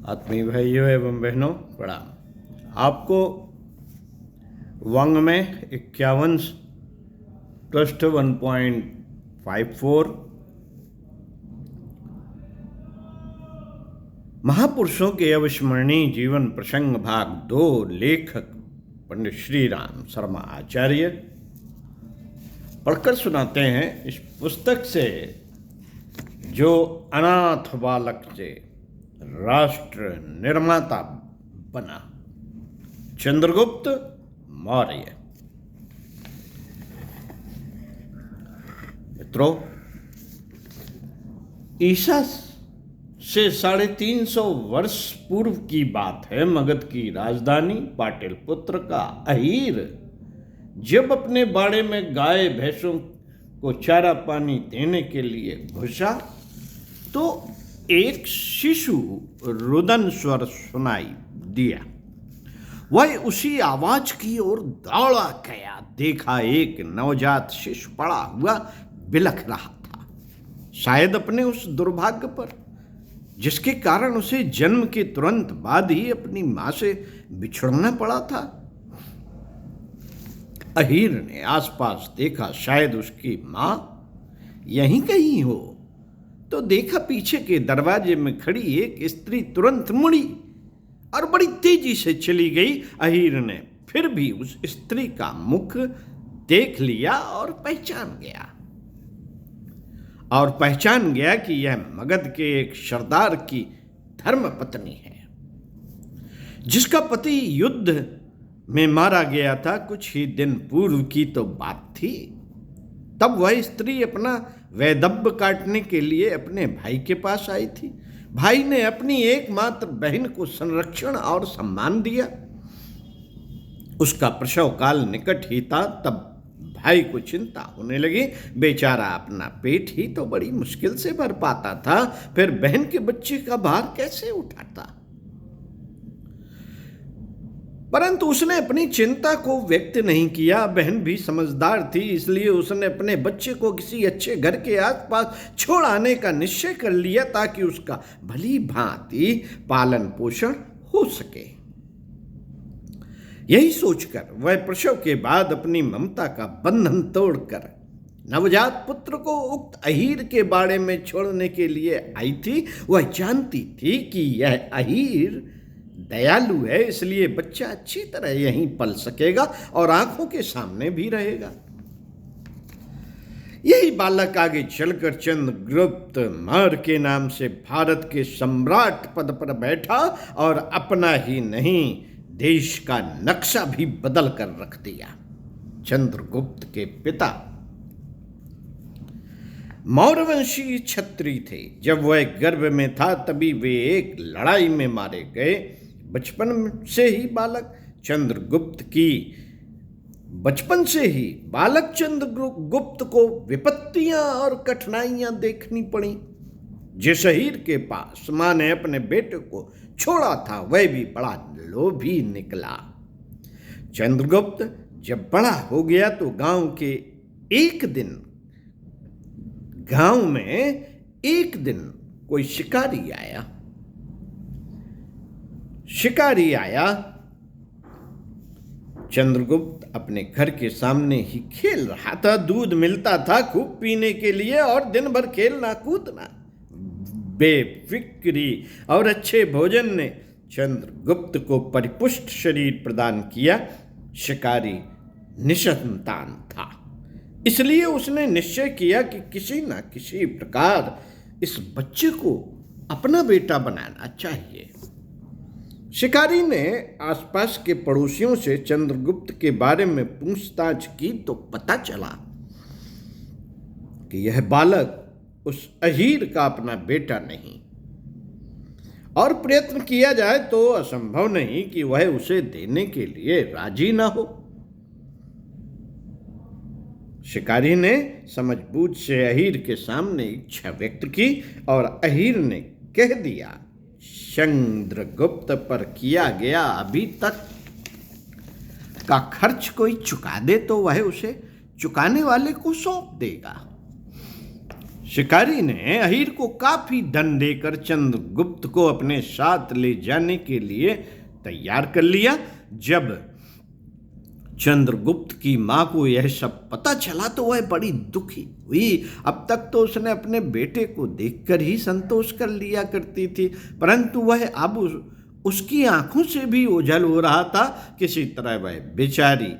आत्मीय भाइयों एवं बहनों प्रणाम। आपको वंग में 51 ट्रस्ट 1.54 महापुरुषों के अविस्मरणीय जीवन प्रसंग भाग 2 लेखक पंडित श्री राम शर्मा आचार्य पढ़कर सुनाते हैं। इस पुस्तक से जो अनाथ बालक से राष्ट्र निर्माता बना, चंद्रगुप्त मौर्य। मित्रों, ईसा से 350 वर्ष पूर्व की बात है। मगध की राजधानी पाटलिपुत्र का अहीर जब अपने बाड़े में गाय भैंसों को चारा पानी देने के लिए घुसा तो एक शिशु रुदन स्वर सुनाई दिया। वह उसी आवाज की ओर दौड़ा गया। देखा एक नवजात शिशु पड़ा हुआ बिलख रहा था, शायद अपने उस दुर्भाग्य पर जिसके कारण उसे जन्म के तुरंत बाद ही अपनी मां से बिछड़ना पड़ा था। अहीर ने आसपास देखा, शायद उसकी मां यहीं कहीं हो, तो देखा पीछे के दरवाजे में खड़ी एक स्त्री तुरंत मुड़ी और बड़ी तेजी से चली गई। अहीर ने फिर भी उस स्त्री का मुख देख लिया और पहचान गया कि यह मगध के एक सरदार की धर्म पत्नी है, जिसका पति युद्ध में मारा गया था। कुछ ही दिन पूर्व की तो बात थी। तब वह स्त्री अपना वैदव्य काटने के लिए अपने भाई के पास आई थी। भाई ने अपनी एकमात्र बहन को संरक्षण और सम्मान दिया। उसका प्रसव काल निकट ही था। तब भाई को चिंता होने लगी। बेचारा अपना पेट ही तो बड़ी मुश्किल से भर पाता था, फिर बहन के बच्चे का भार कैसे उठाता। परंतु उसने अपनी चिंता को व्यक्त नहीं किया। बहन भी समझदार थी, इसलिए उसने अपने बच्चे को किसी अच्छे घर के आसपास छोड़ आने का निश्चय कर लिया ताकि उसका भली भांति पालन पोषण हो सके। यही सोचकर वह प्रसव के बाद अपनी ममता का बंधन तोड़कर नवजात पुत्र को उक्त अहीर के बाड़े में छोड़ने के लिए आई थी। वह जानती थी कि यह अहीर दयालु है, इसलिए बच्चा अच्छी तरह यहीं पल सकेगा और आंखों के सामने भी रहेगा। यही बालक आगे चलकर चंद्रगुप्त मौर्य के नाम से भारत के सम्राट पद पर बैठा और अपना ही नहीं, देश का नक्शा भी बदल कर रख दिया। चंद्रगुप्त के पिता मौर्यवंशी क्षत्रिय थे। जब वह गर्भ में था तभी वे एक लड़ाई में मारे गए। बचपन से ही बालक चंद्रगुप्त को विपत्तियां और कठिनाइयां देखनी पड़ी। जिस अहीर के पास मां ने अपने बेटे को छोड़ा था वह भी बड़ा लोभी निकला। चंद्रगुप्त जब बड़ा हो गया तो गांव में एक दिन कोई शिकारी आया। चंद्रगुप्त अपने घर के सामने ही खेल रहा था। दूध मिलता था खूब पीने के लिए और दिन भर खेलना कूदना। बेफिक्री और अच्छे भोजन ने चंद्रगुप्त को परिपुष्ट शरीर प्रदान किया। शिकारी निसंतान था, इसलिए उसने निश्चय किया कि किसी न किसी प्रकार इस बच्चे को अपना बेटा बनाना चाहिए। शिकारी ने आसपास के पड़ोसियों से चंद्रगुप्त के बारे में पूछताछ की तो पता चला कि यह बालक उस अहीर का अपना बेटा नहीं, और प्रयत्न किया जाए तो असंभव नहीं कि वह उसे देने के लिए राजी ना हो। शिकारी ने समझबूझ से अहीर के सामने इच्छा व्यक्त की और अहीर ने कह दिया, चंद्रगुप्त पर किया गया अभी तक का खर्च कोई चुका दे तो वह उसे चुकाने वाले को सौंप देगा। शिकारी ने अहीर को काफी धन देकर चंद्रगुप्त को अपने साथ ले जाने के लिए तैयार कर लिया। जब चंद्रगुप्त की मां को यह सब पता चला तो वह बड़ी दुखी हुई। अब तक तो उसने अपने बेटे को देखकर ही संतोष कर लिया करती थी, परंतु वह अब उसकी आंखों से भी ओझल हो रहा था। किसी तरह वह बेचारी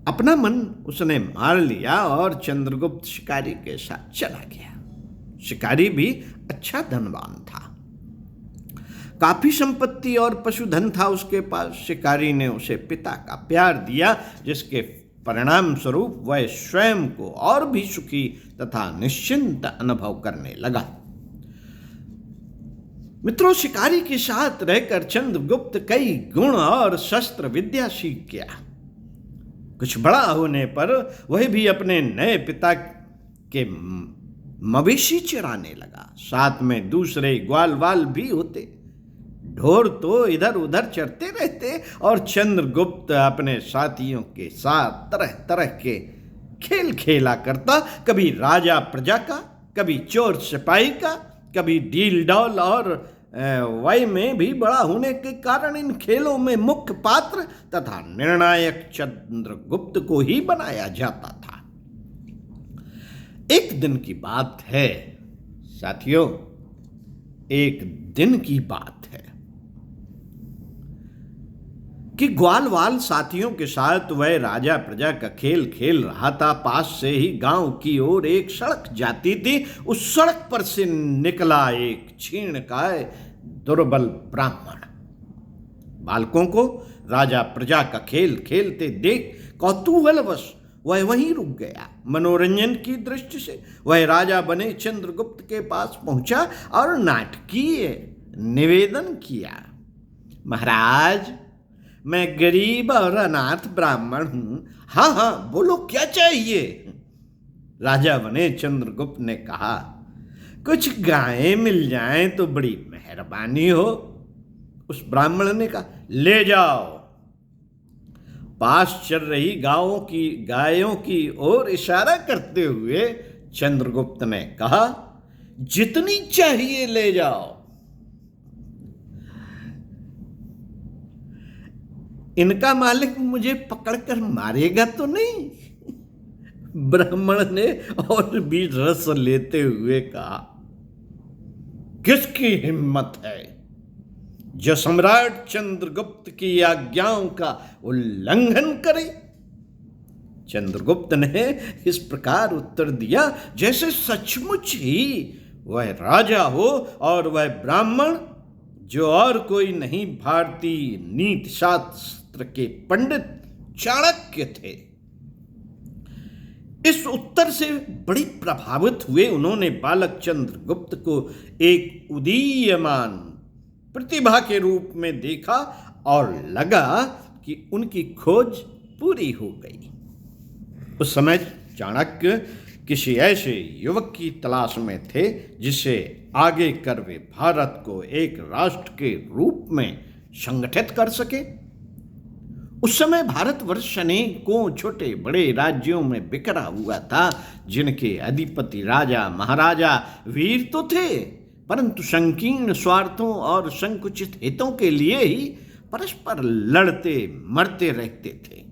अपना मन उसने मार लिया और चंद्रगुप्त शिकारी के साथ चला गया। शिकारी भी अच्छा धनवान था, काफी संपत्ति और पशुधन था उसके पास। शिकारी ने उसे पिता का प्यार दिया, जिसके परिणाम स्वरूप वह स्वयं को और भी सुखी तथा निश्चिंत अनुभव करने लगा। मित्रों, शिकारी के साथ रहकर चंद्रगुप्त कई गुण और शस्त्र विद्या सीख गया। कुछ बड़ा होने पर वह भी अपने नए पिता के मवेशी चराने लगा। साथ में दूसरे ग्वाल वाल भी होते। ढोर तो इधर उधर चरते रहते और चंद्रगुप्त अपने साथियों के साथ तरह तरह के खेल खेला करता। कभी राजा प्रजा का, कभी चोर सिपाही का, कभी डील डॉल और वय में भी बड़ा होने के कारण इन खेलों में मुख्य पात्र तथा निर्णायक चंद्रगुप्त को ही बनाया जाता था। एक दिन की बात है साथियों, एक दिन की बात है कि ग्वालवाल साथियों के साथ वह राजा प्रजा का खेल खेल रहा था। पास से ही गांव की ओर एक सड़क जाती थी। उस सड़क पर से निकला एक क्षीणकाय दुर्बल ब्राह्मण। बालकों को राजा प्रजा का खेल खेलते देख कौतूहलवश वह वहीं रुक गया। मनोरंजन की दृष्टि से वह राजा बने चंद्रगुप्त के पास पहुंचा और नाटकीय निवेदन किया, महाराज, मैं गरीब और अनाथ ब्राह्मण हूं। हाँ हाँ, बोलो क्या चाहिए? राजा बने चंद्रगुप्त ने कहा, कुछ गायें मिल जाएं तो बड़ी मेहरबानी हो। उस ब्राह्मण ने कहा, ले जाओ। पास चल रही गायों की ओर इशारा करते हुए चंद्रगुप्त ने कहा, जितनी चाहिए ले जाओ। इनका मालिक मुझे पकड़कर मारेगा तो नहीं? ब्राह्मण ने और भी रस लेते हुए कहा, किसकी हिम्मत है जो सम्राट चंद्रगुप्त की आज्ञाओं का उल्लंघन करे? चंद्रगुप्त ने इस प्रकार उत्तर दिया जैसे सचमुच ही वह राजा हो और वह ब्राह्मण जो और कोई नहीं, भारतीय नीति शास्त्र के पंडित चाणक्य थे। इस उत्तर से बड़ी प्रभावित हुए उन्होंने बालक चंद्रगुप्त को एक उदीयमान प्रतिभा के रूप में देखा और लगा कि उनकी खोज पूरी हो गई। उस समय चाणक्य किसी ऐसे युवक की तलाश में थे जिसे आगे कर वे भारत को एक राष्ट्र के रूप में संगठित कर सके। उस समय भारतवर्ष अनेकों छोटे बड़े राज्यों में बिखरा हुआ था, जिनके अधिपति राजा महाराजा वीर तो थे, परंतु संकीर्ण स्वार्थों और संकुचित हितों के लिए ही परस्पर लड़ते मरते रहते थे।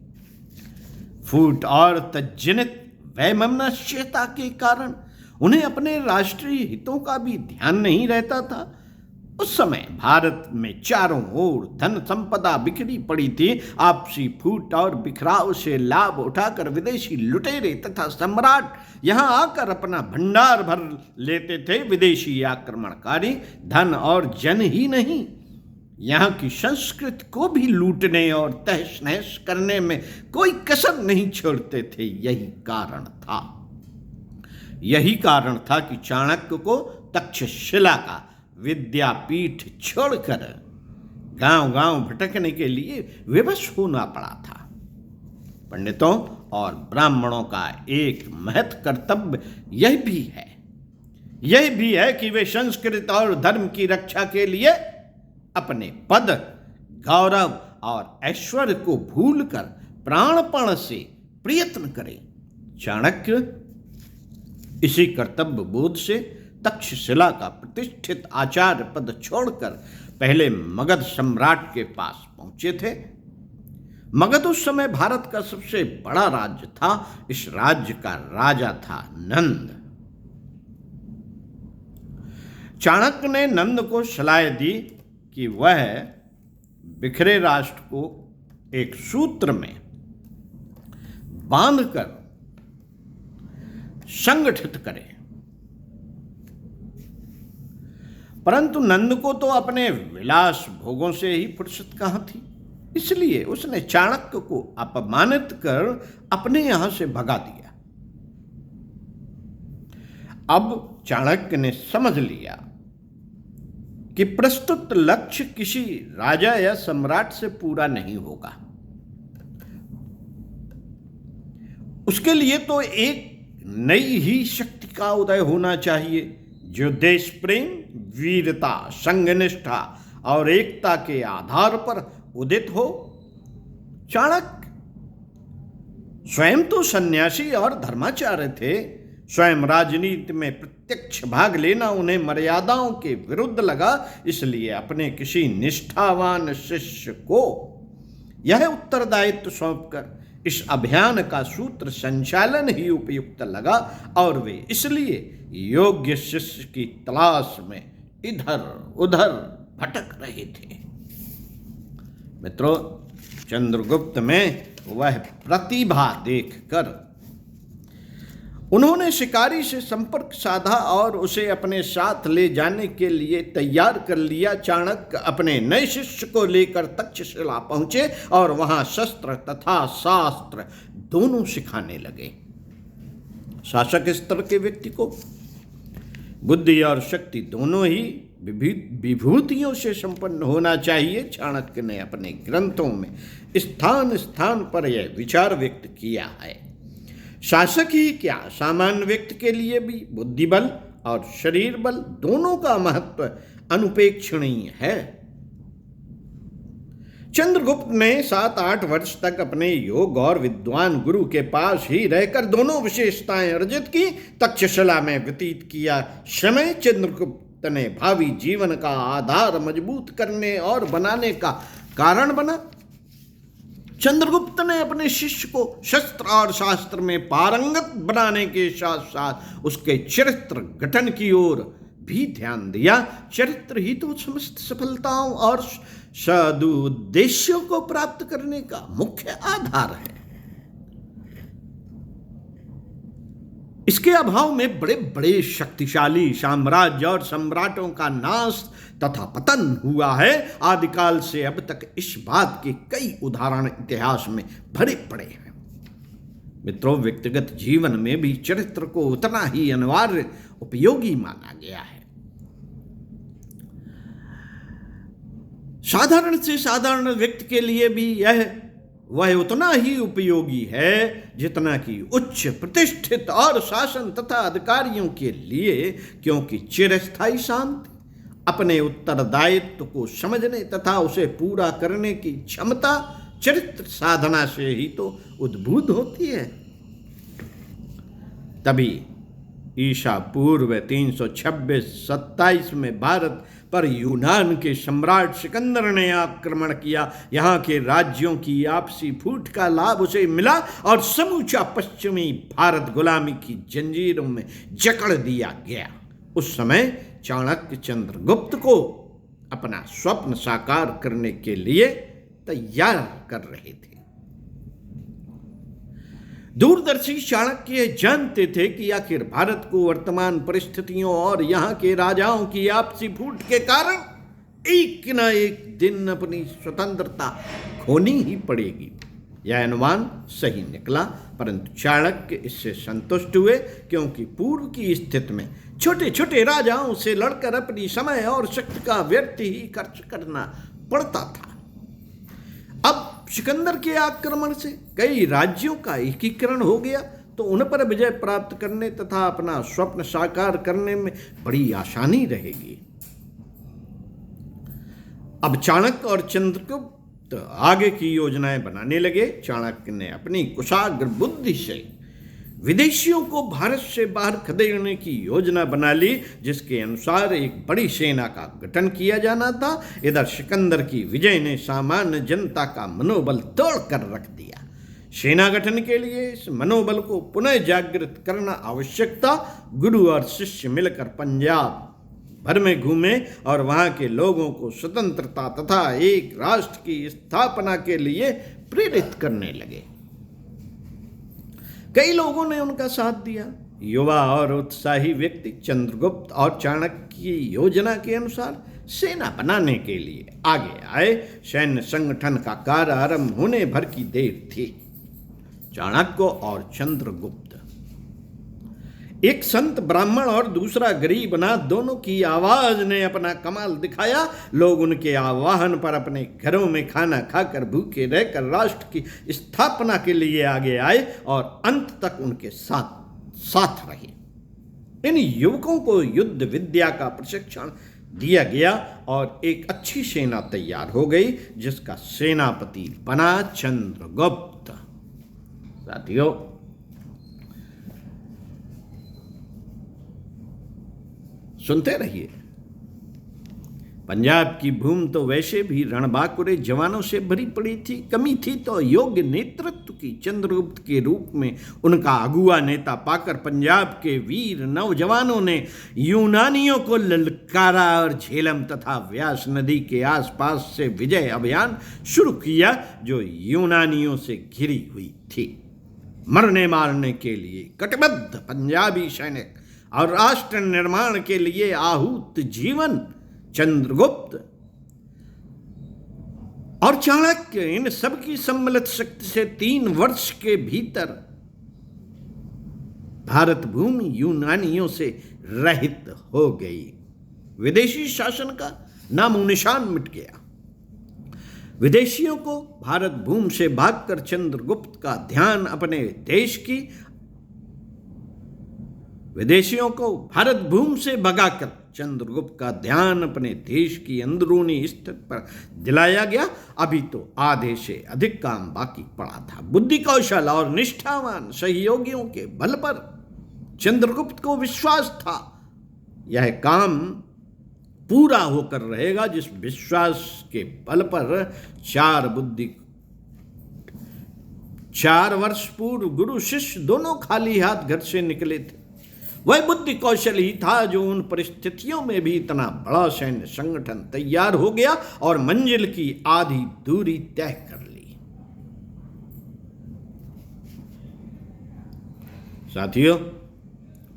फूट और तज्जनित वैमनस्यता के कारण उन्हें अपने राष्ट्रीय हितों का भी ध्यान नहीं रहता था। उस समय भारत में चारों ओर धन संपदा बिखरी पड़ी थी। आपसी फूट और बिखराव से लाभ उठाकर विदेशी लुटेरे तथा सम्राट यहां आकर अपना भंडार भर लेते थे। विदेशी आक्रमणकारी धन और जन ही नहीं, यहाँ की संस्कृति को भी लूटने और तहस नहस करने में कोई कसर नहीं छोड़ते थे। यही कारण था कि चाणक्य को तक्षशिला का विद्यापीठ छोड़कर गांव-गांव भटकने के लिए विवश होना पड़ा था। पंडितों और ब्राह्मणों का एक महत् कर्तव्य यह भी है कि वे संस्कृति और धर्म की रक्षा के लिए अपने पद, गौरव और ऐश्वर्य को भूलकर प्राणपण से प्रयत्न करें। चाणक्य इसी कर्तव्य बोध से तक्षशिला का प्रतिष्ठित आचार्य पद छोड़कर पहले मगध सम्राट के पास पहुंचे थे। मगध उस समय भारत का सबसे बड़ा राज्य था। इस राज्य का राजा था नंद। चाणक्य ने नंद को सलाह दी कि वह बिखरे राष्ट्र को एक सूत्र में बांधकर संगठित करे, परंतु नंद को तो अपने विलास भोगों से ही फुर्सत कहां थी। इसलिए उसने चाणक्य को अपमानित कर अपने यहां से भगा दिया। अब चाणक्य ने समझ लिया कि प्रस्तुत लक्ष्य किसी राजा या सम्राट से पूरा नहीं होगा। उसके लिए तो एक नई ही शक्ति का उदय होना चाहिए, जो देश प्रेम, वीरता, संघनिष्ठा और एकता के आधार पर उदित हो। चाणक्य स्वयं तो सन्यासी और धर्माचार्य थे। स्वयं राजनीति में प्रत्यक्ष भाग लेना उन्हें मर्यादाओं के विरुद्ध लगा। इसलिए अपने किसी निष्ठावान शिष्य को यह उत्तरदायित्व सौंपकर इस अभियान का सूत्र संचालन ही उपयुक्त लगा और वे इसलिए योग्य शिष्य की तलाश में इधर उधर भटक रहे थे। मित्रों, चंद्रगुप्त में वह प्रतिभा देखकर उन्होंने शिकारी से संपर्क साधा और उसे अपने साथ ले जाने के लिए तैयार कर लिया। चाणक्य अपने नए शिष्य को लेकर तक्षशिला पहुंचे और वहां शस्त्र तथा शास्त्र दोनों सिखाने लगे। शासक स्तर के व्यक्ति को बुद्धि और शक्ति दोनों ही विभूतियों से संपन्न होना चाहिए। चाणक्य ने अपने ग्रंथों में स्थान स्थान पर यह विचार व्यक्त किया है। शासक ही क्या, सामान्य व्यक्ति के लिए भी बुद्धि बल और शरीर बल दोनों का महत्व अनुपेक्षणीय है। चंद्रगुप्त ने 7-8 वर्ष तक अपने योग और विद्वान गुरु के पास ही रहकर दोनों विशेषताएं अर्जित की। तक्षशिला में व्यतीत किया समय चंद्रगुप्त ने भावी जीवन का आधार मजबूत करने और बनाने का कारण बना। चंद्रगुप्त ने अपने शिष्य को शस्त्र और शास्त्र में पारंगत बनाने के साथ साथ उसके चरित्र गठन की ओर भी ध्यान दिया। चरित्र ही तो समस्त सफलताओं और सदुद्देश्यों को प्राप्त करने का मुख्य आधार है। इसके अभाव में बड़े बड़े शक्तिशाली साम्राज्य और सम्राटों का नाश तथा पतन हुआ है। आदिकाल से अब तक इस बात के कई उदाहरण इतिहास में भरे पड़े हैं। मित्रों, व्यक्तिगत जीवन में भी चरित्र को उतना ही अनिवार्य उपयोगी माना गया है। साधारण से साधारण व्यक्ति के लिए भी वह उतना ही उपयोगी है जितना कि उच्च प्रतिष्ठित और शासन तथा अधिकारियों के लिए, क्योंकि चिरस्थायी शांति अपने उत्तरदायित्व को समझने तथा उसे पूरा करने की क्षमता चरित्र साधना से ही तो उद्भूत होती है। तभी ईसा पूर्व 326-27 में भारत पर यूनान के सम्राट सिकंदर ने आक्रमण किया। यहाँ के राज्यों की आपसी फूट का लाभ उसे मिला और समूचा पश्चिमी भारत गुलामी की जंजीरों में जकड़ दिया गया। उस समय चाणक्य चंद्रगुप्त को अपना स्वप्न साकार करने के लिए तैयार कर रहे थे। दूरदर्शी चाणक्य जानते थे कि आखिर भारत को वर्तमान परिस्थितियों और यहाँ के राजाओं की आपसी फूट के कारण एक न एक दिन अपनी स्वतंत्रता खोनी ही पड़ेगी। यह अनुमान सही निकला, परंतु चाणक्य इससे संतुष्ट हुए, क्योंकि पूर्व की स्थिति में छोटे छोटे राजाओं से लड़कर अपनी समय और शक्ति का व्यर्थ ही खर्च करना पड़ता था। अब सिकंदर के आक्रमण से कई राज्यों का एकीकरण हो गया, तो उन पर विजय प्राप्त करने तथा अपना स्वप्न साकार करने में बड़ी आसानी रहेगी। अब चाणक्य और चंद्रगुप्त आगे की योजनाएं बनाने लगे। चाणक्य ने अपनी कुशाग्र बुद्धि से विदेशियों को भारत से बाहर खदेड़ने की योजना बना ली, जिसके अनुसार एक बड़ी सेना का गठन किया जाना था। इधर सिकंदर की विजय ने सामान्य जनता का मनोबल तोड़कर रख दिया। सेना गठन के लिए इस मनोबल को पुनः जागृत करना आवश्यक था। गुरु और शिष्य मिलकर पंजाब भर में घूमे और वहां के लोगों को स्वतंत्रता तथा एक राष्ट्र की स्थापना के लिए प्रेरित करने लगे। कई लोगों ने उनका साथ दिया। युवा और उत्साही व्यक्ति चंद्रगुप्त और चाणक्य की योजना के अनुसार सेना बनाने के लिए आगे आए। सैन्य संगठन का कार्य आरंभ होने भर की देर थी। चाणक्य और चंद्रगुप्त, एक संत ब्राह्मण और दूसरा गरीबनाथ, दोनों की आवाज ने अपना कमाल दिखाया। लोग उनके आह्वान पर अपने घरों में खाना खाकर भूखे रहकर राष्ट्र की स्थापना के लिए आगे आए और अंत तक उनके साथ रहे। इन युवकों को युद्ध विद्या का प्रशिक्षण दिया गया और एक अच्छी सेना तैयार हो गई, जिसका सेनापति बना चंद्रगुप्त। साथियों, सुनते रहिए। पंजाब की भूमि तो वैसे भी रणबांकुरे जवानों से भरी पड़ी थी। कमी थी तो योग्य नेतृत्व की। चंद्रगुप्त के रूप में उनका अगुआ नेता पाकर पंजाब के वीर नौजवानों ने यूनानियों को ललकारा और झेलम तथा व्यास नदी के आसपास से विजय अभियान शुरू किया, जो यूनानियों से घिरी हुई थी। मरने मारने के लिए कटिबद्ध पंजाबी सैनिक और राष्ट्र निर्माण के लिए आहूत जीवन चंद्रगुप्त और चाणक्य, इन सबकी सम्मिलित शक्ति से 3 वर्ष के भीतर भारत भूमि यूनानियों से रहित हो गई। विदेशी शासन का नामो निशान मिट गया। विदेशियों को भारत भूमि से भागकर चंद्रगुप्त का ध्यान अपने देश की विदेशियों को भारत भूमि से भगाकर चंद्रगुप्त का ध्यान अपने देश की अंदरूनी स्थिति पर दिलाया गया। अभी तो आधे से अधिक काम बाकी पड़ा था। बुद्धि कौशल और निष्ठावान सहयोगियों के बल पर चंद्रगुप्त को विश्वास था यह काम पूरा होकर रहेगा। जिस विश्वास के बल पर 4 वर्ष पूर्व गुरु शिष्य दोनों खाली हाथ घर से निकले थे, वह बुद्धि कौशल ही था जो उन परिस्थितियों में भी इतना बड़ा सैन्य संगठन तैयार हो गया और मंजिल की आधी दूरी तय कर ली। साथियों,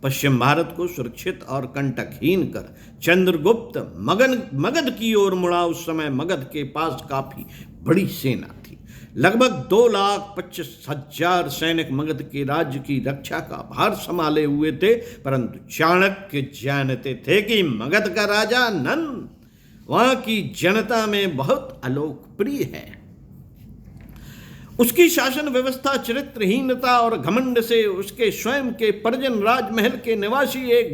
पश्चिम भारत को सुरक्षित और कंटकहीन कर चंद्रगुप्त मगध की ओर मुड़ा। उस समय मगध के पास काफी बड़ी सेना थी। लगभग 2,25,000 सैनिक मगध के राज्य की रक्षा का भार संभाले हुए थे। परंतु चाणक्य जानते थे कि मगध का राजा नंद वहां की जनता में बहुत अलोकप्रिय है। उसकी शासन व्यवस्था चरित्रहीनता और घमंड से उसके स्वयं के परिजन राजमहल के निवासी एक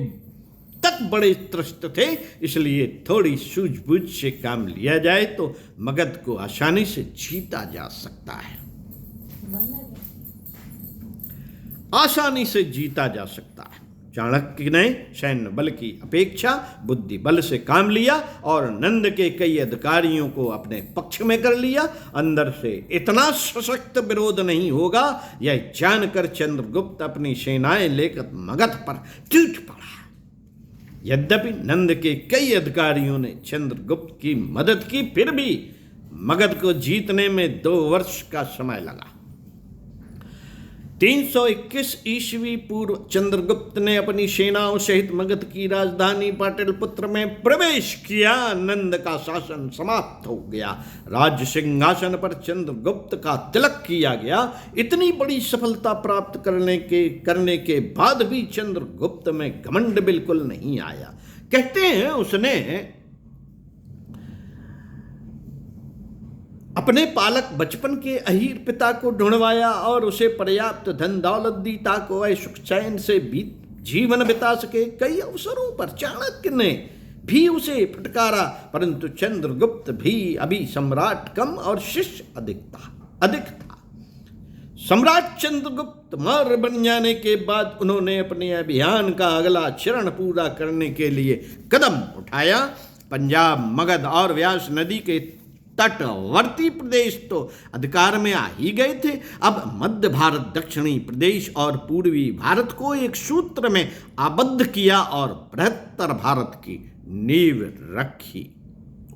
तक बड़े त्रस्त थे। इसलिए थोड़ी सूझबूझ से काम लिया जाए तो मगध को आसानी से जीता जा सकता है। आसानी से जीता जा सकता है। चाणक्य ने सैन्य बल की अपेक्षा बुद्धि बल से काम लिया और नंद के कई अधिकारियों को अपने पक्ष में कर लिया। अंदर से इतना सशक्त विरोध नहीं होगा, यह जानकर चंद्रगुप्त अपनी सेनाएं लेकर मगध पर टूट पड़ा। यद्यपि नंद के कई अधिकारियों ने चंद्रगुप्त की मदद की, फिर भी मगध को जीतने में 2 वर्ष का समय लगा। 321 ईस्वी पूर्व चंद्रगुप्त ने अपनी सेनाओं सहित मगध की राजधानी पाटलिपुत्र में प्रवेश किया। नंद का शासन समाप्त हो गया। राज्य सिंहासन पर चंद्रगुप्त का तिलक किया गया। इतनी बड़ी सफलता प्राप्त करने के बाद भी चंद्रगुप्त में घमंड बिल्कुल नहीं आया। कहते हैं उसने अपने पालक बचपन के अहीर पिता को ढूंढवाया और उसे पर्याप्त धन दौलत दी ताकि वह सुख चैन से जीवन बिता सके। कई अवसरों पर चाणक्य ने भी उसे फटकारा, परंतु चंद्रगुप्त भी अभी सम्राट कम और शिष्य अधिक था। सम्राट चंद्रगुप्त मौर्य बन जाने के बाद उन्होंने अपने अभियान का अगला चरण पूरा करने के लिए कदम उठाया। पंजाब, मगध और व्यास नदी के तटवर्ती प्रदेश तो अधिकार में आ ही गए थे। अब मध्य भारत, दक्षिणी प्रदेश और पूर्वी भारत को एक सूत्र में आबद्ध किया और बृहत्तर भारत की नींव रखी।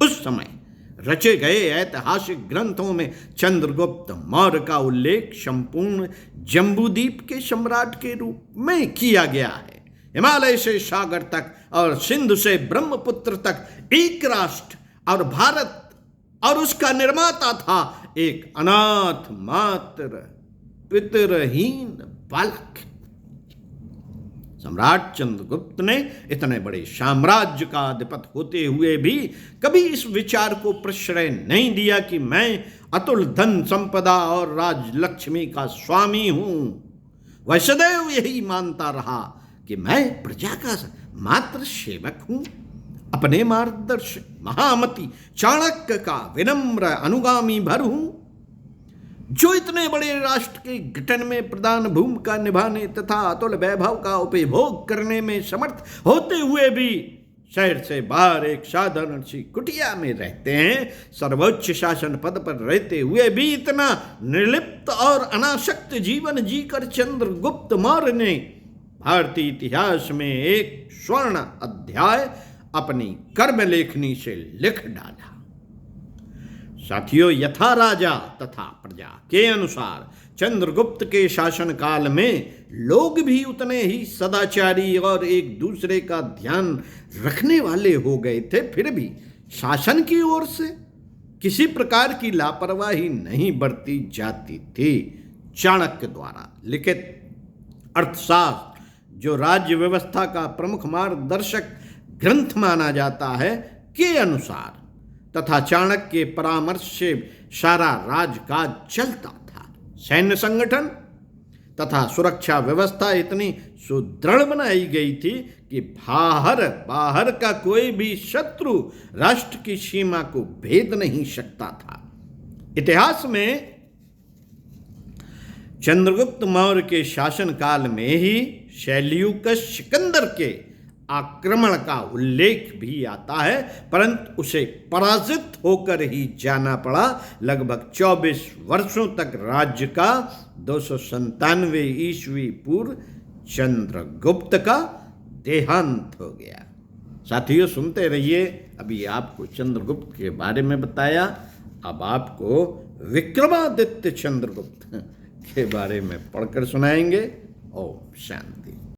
उस समय रचे गए ऐतिहासिक ग्रंथों में चंद्रगुप्त मौर्य का उल्लेख संपूर्ण जम्बूद्वीप के सम्राट के रूप में किया गया है। हिमालय से सागर तक और सिंधु से ब्रह्मपुत्र तक एक राष्ट्र और भारत और उसका निर्माता था एक अनाथ मात्र पितरहीन बालक। सम्राट चंद्रगुप्त ने इतने बड़े साम्राज्य का अधिपति होते हुए भी कभी इस विचार को प्रश्रय नहीं दिया कि मैं अतुल धन संपदा और राजलक्ष्मी का स्वामी हूं। वह सदैव यही मानता रहा कि मैं प्रजा का मात्र सेवक हूं। अपने मार्गदर्शक महामती चाणक्य का विनम्र अनुगामी भर हूं, जो इतने बड़े राष्ट्र के गठन में प्रधान भूमिका निभाने तथा अतुल वैभव का उपभोग करने में समर्थ होते हुए भी शहर से बाहर एक साधारण सी कुटिया में रहते हैं। सर्वोच्च शासन पद पर रहते हुए भी इतना निर्लिप्त और अनासक्त जीवन जीकर चंद्रगुप्त मौर्य ने भारतीय इतिहास में एक स्वर्ण अध्याय अपनी कर्म लेखनी से लिख डाला। साथियों, यथा राजा तथा प्रजा के अनुसार चंद्रगुप्त के शासनकाल में लोग भी उतने ही सदाचारी और एक दूसरे का ध्यान रखने वाले हो गए थे। फिर भी शासन की ओर से किसी प्रकार की लापरवाही नहीं बरती जाती थी। चाणक्य द्वारा लिखित अर्थशास्त्र, जो राज्य व्यवस्था का प्रमुख मार्गदर्शक ग्रंथ माना जाता है, के अनुसार तथा चाणक्य के परामर्श से सारा राजकाज चलता था। सैन्य संगठन तथा सुरक्षा व्यवस्था इतनी सुदृढ़ बनाई गई थी कि बाहर का कोई भी शत्रु राष्ट्र की सीमा को भेद नहीं सकता था। इतिहास में चंद्रगुप्त मौर्य के शासनकाल में ही सेल्यूकस सिकंदर के आक्रमण का उल्लेख भी आता है, परंतु उसे पराजित होकर ही जाना पड़ा। लगभग 24 वर्षों तक राज्य का 297 ईस्वी पूर्व चंद्रगुप्त का देहांत हो गया। साथियों, सुनते रहिए। अभी आपको चंद्रगुप्त के बारे में बताया, अब आपको विक्रमादित्य चंद्रगुप्त के बारे में पढ़कर सुनाएंगे। ओम शांति।